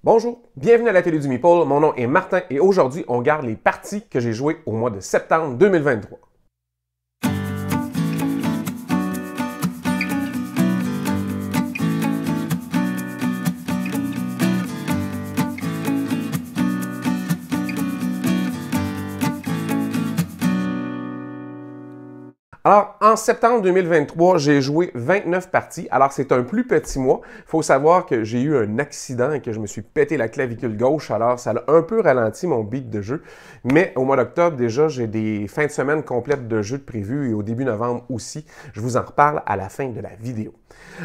Bonjour, bienvenue à la télé du Meeple, mon nom est Martin et aujourd'hui on regarde les parties que j'ai jouées au mois de septembre 2023. Alors, en septembre 2023, j'ai joué 29 parties. Alors, c'est un plus petit mois. Il faut savoir que j'ai eu un accident et que je me suis pété la clavicule gauche. Alors, ça a un peu ralenti mon beat de jeu. Mais au mois d'octobre, déjà, j'ai des fins de semaine complètes de jeux de prévus et au début novembre aussi. Je vous en reparle à la fin de la vidéo.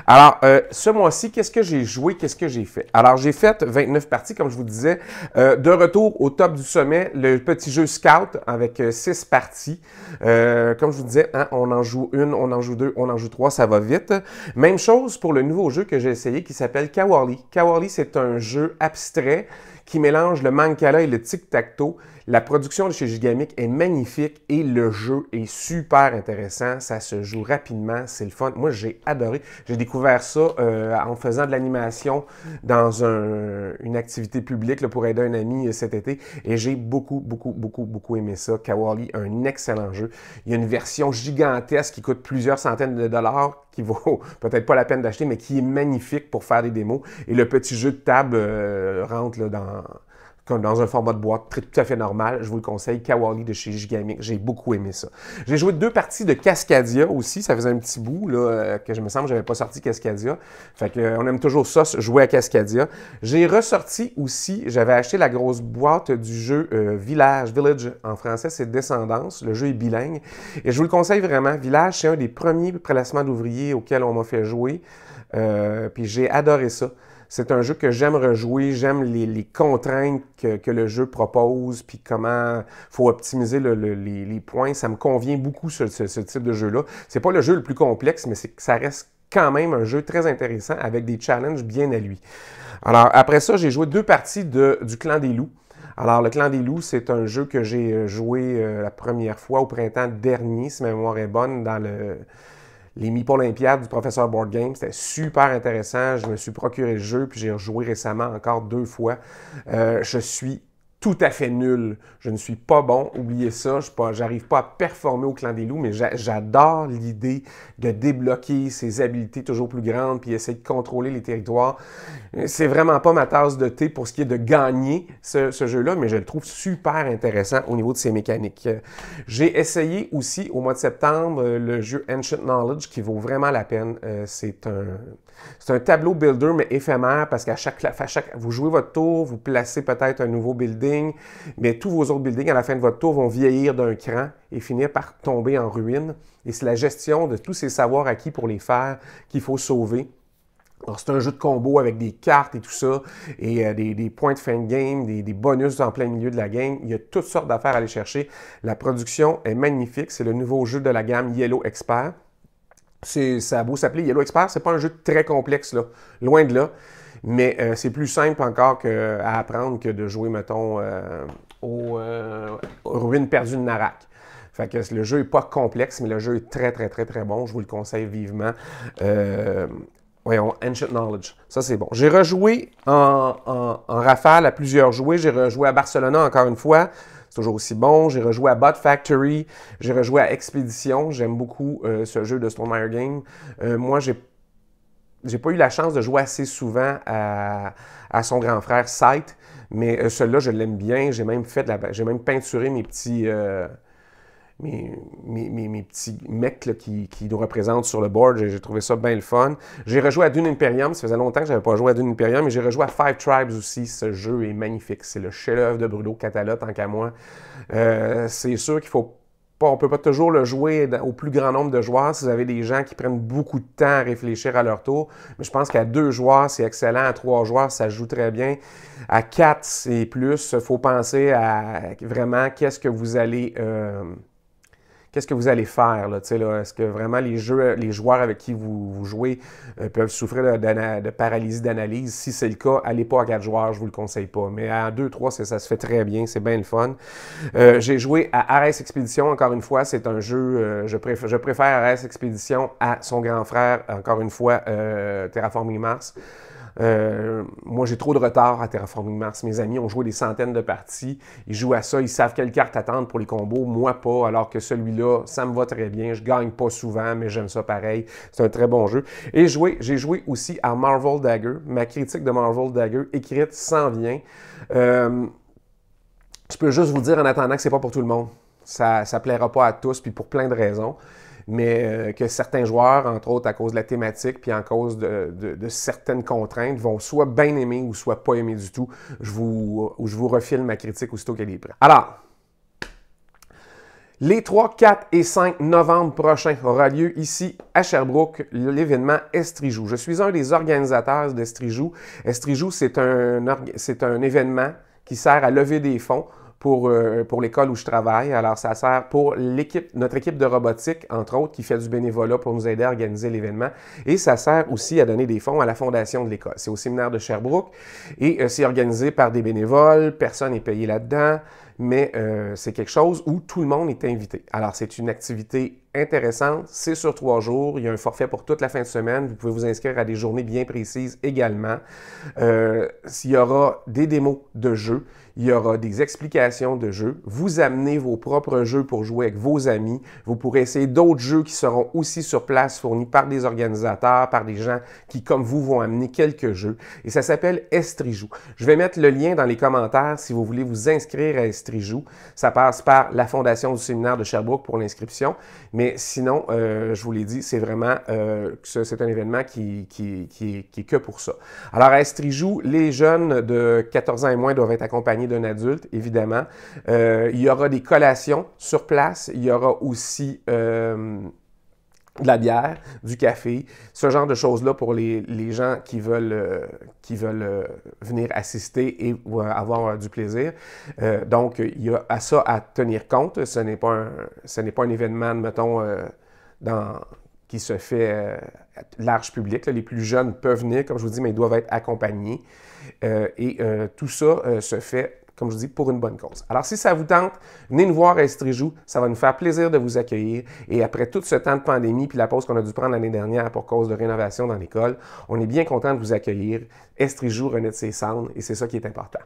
Alors, ce mois-ci, qu'est-ce que j'ai joué? Qu'est-ce que j'ai fait? Alors, j'ai fait 29 parties, comme je vous disais. De retour au top du sommet, le petit jeu Scout avec 6 parties. Comme je vous disais, hein, on en joue une, on en joue deux, on en joue trois, ça va vite. Même chose pour le nouveau jeu que j'ai essayé qui s'appelle Kaworli. Kaworli, c'est un jeu abstrait qui mélange le Mancala et le tic-tac-toe. La production de chez Gigamic est magnifique et le jeu est super intéressant. Ça se joue rapidement, c'est le fun. Moi, j'ai adoré. J'ai découvert ça en faisant de l'animation dans une activité publique là, pour aider un ami cet été et j'ai beaucoup aimé ça. Kaworli, un excellent jeu. Il y a une version gigantesque qui coûte plusieurs centaines de dollars qui vaut peut-être pas la peine d'acheter, mais qui est magnifique pour faire des démos. Et le petit jeu de table rentre là, comme dans un format de boîte tout à fait normal. Je vous le conseille, Kaworli de chez Gigamic. J'ai beaucoup aimé ça. J'ai joué 2 parties de Cascadia aussi. Ça faisait un petit bout là, que je me semble que je n'avais pas sorti Cascadia. Fait que, on aime toujours ça, jouer à Cascadia. J'ai ressorti aussi, j'avais acheté la grosse boîte du jeu Village. En français, c'est Descendance. Le jeu est bilingue. Et je vous le conseille vraiment. Village, c'est un des premiers placements d'ouvriers auxquels on m'a fait jouer. Puis j'ai adoré ça. C'est un jeu que j'aime rejouer, j'aime les contraintes que le jeu propose, puis comment il faut optimiser les points. Ça me convient beaucoup, ce type de jeu-là. C'est pas le jeu le plus complexe, mais ça reste quand même un jeu très intéressant avec des challenges bien à lui. Alors, après ça, j'ai joué 2 parties du Clan des Loups. Alors, le Clan des Loups, c'est un jeu que j'ai joué la première fois au printemps dernier, si ma mémoire est bonne, dans les Meeple Olympiades du professeur Board Game. C'était super intéressant. Je me suis procuré le jeu, puis j'ai rejoué récemment encore 2 fois. Je suis tout à fait nul. Je ne suis pas bon, oubliez ça. J'arrive pas à performer au Clan des Loups, mais j'adore l'idée de débloquer ses habiletés toujours plus grandes puis essayer de contrôler les territoires. C'est vraiment pas ma tasse de thé pour ce qui est de gagner ce jeu-là, mais je le trouve super intéressant au niveau de ses mécaniques. J'ai essayé aussi au mois de septembre le jeu Ancient Knowledge qui vaut vraiment la peine. C'est un tableau builder, mais éphémère, parce qu'à vous jouez votre tour, vous placez peut-être un nouveau building, mais tous vos autres buildings, à la fin de votre tour, vont vieillir d'un cran et finir par tomber en ruine. Et c'est la gestion de tous ces savoirs acquis pour les faire qu'il faut sauver. Alors, c'est un jeu de combo avec des cartes et tout ça, et des points de fin de game, des bonus en plein milieu de la game. Il y a toutes sortes d'affaires à aller chercher. La production est magnifique. C'est le nouveau jeu de la gamme Yellow Expert. Ça a beau s'appeler Yellow Expert, c'est pas un jeu très complexe, là, loin de là, mais c'est plus simple encore à apprendre que de jouer, mettons, aux Ruines perdues de Narak. Fait que le jeu n'est pas complexe, mais le jeu est très bon. Je vous le conseille vivement. Voyons, Ancient Knowledge. Ça, c'est bon. J'ai rejoué en rafale à plusieurs jouets. J'ai rejoué à Barcelona encore une fois. C'est toujours aussi bon. J'ai rejoué à Bot Factory. J'ai rejoué à Expédition. J'aime beaucoup ce jeu de Stonemaier Game. Moi, j'ai pas eu la chance de jouer assez souvent à son grand frère Sight, mais celui-là, je l'aime bien. J'ai même peinturé mes petits... mes petits mecs là, qui nous représentent sur le board. J'ai trouvé ça bien le fun. J'ai rejoué à Dune Imperium. Ça faisait longtemps que je n'avais pas joué à Dune Imperium, mais j'ai rejoué à Five Tribes aussi. Ce jeu est magnifique. C'est le chef-d'œuvre de Bruno Catala, tant qu'à moi. C'est sûr qu'il faut pas, on peut pas toujours le jouer au plus grand nombre de joueurs si vous avez des gens qui prennent beaucoup de temps à réfléchir à leur tour. Mais je pense qu'à 2 joueurs, c'est excellent. À 3 joueurs, ça joue très bien. À 4, c'est plus. Il faut penser à vraiment qu'est-ce que vous allez faire? Là, est-ce que vraiment les joueurs avec qui vous jouez peuvent souffrir de paralysie d'analyse? Si c'est le cas, allez pas à 4 joueurs, je vous le conseille pas. Mais à 2, 3, ça se fait très bien, c'est bien le fun. J'ai joué à Ares Expedition, encore une fois, c'est un jeu, je préfère Ares Expedition à son grand frère, encore une fois, Terraforming Mars. Moi, j'ai trop de retard à Terraforming Mars. Mes amis ont joué des centaines de parties. Ils jouent à ça. Ils savent quelle carte attendre pour les combos. Moi, pas. Alors que celui-là, ça me va très bien. Je gagne pas souvent, mais j'aime ça pareil. C'est un très bon jeu. Et j'ai joué aussi à Marvel Dagger. Ma critique de Marvel Dagger, écrite, s'en vient. Je peux juste vous dire en attendant que c'est pas pour tout le monde. Ça plaira pas à tous, puis pour plein de raisons. Mais que certains joueurs, entre autres à cause de la thématique, puis en cause de certaines contraintes, vont soit bien aimer ou soit pas aimer du tout. Je vous refile ma critique aussitôt qu'elle est prête. Alors, les 3, 4 et 5 novembre prochains aura lieu ici à Sherbrooke l'événement Estrijou. Je suis un des organisateurs d'Estrijou. Estrijou, c'est un événement qui sert à lever des fonds pour l'école où je travaille. Alors, ça sert pour notre équipe de robotique, entre autres, qui fait du bénévolat pour nous aider à organiser l'événement. Et ça sert aussi à donner des fonds à la fondation de l'école. C'est au séminaire de Sherbrooke et c'est organisé par des bénévoles. Personne n'est payé là-dedans, mais c'est quelque chose où tout le monde est invité. Alors, c'est une activité intéressante. C'est sur 3 jours. Il y a un forfait pour toute la fin de semaine. Vous pouvez vous inscrire à des journées bien précises également. Il y aura des démos de jeux. Il y aura des explications de jeux. Vous amenez vos propres jeux pour jouer avec vos amis. Vous pourrez essayer d'autres jeux qui seront aussi sur place, fournis par des organisateurs, par des gens qui, comme vous, vont amener quelques jeux. Et ça s'appelle Estrijou. Je vais mettre le lien dans les commentaires si vous voulez vous inscrire à Estrijou. Ça passe par la Fondation du séminaire de Sherbrooke pour l'inscription. Mais sinon, je vous l'ai dit, c'est vraiment c'est un événement qui est que pour ça. Alors, à Estrijou, les jeunes de 14 ans et moins doivent être accompagnés d'un adulte, évidemment. Il y aura des collations sur place. Il y aura aussi de la bière, du café, ce genre de choses-là pour les gens qui veulent venir assister et avoir du plaisir. Donc, il y a à ça à tenir compte. Ce n'est pas un événement, mettons, qui se fait large public. Là. Les plus jeunes peuvent venir, comme je vous dis, mais ils doivent être accompagnés. Tout ça se fait, comme je vous dis, pour une bonne cause. Alors, si ça vous tente, venez nous voir à Estrijou. Ça va nous faire plaisir de vous accueillir. Et après tout ce temps de pandémie puis la pause qu'on a dû prendre l'année dernière pour cause de rénovation dans l'école, on est bien content de vous accueillir. Estrijou renaît de ses cendres et c'est ça qui est important.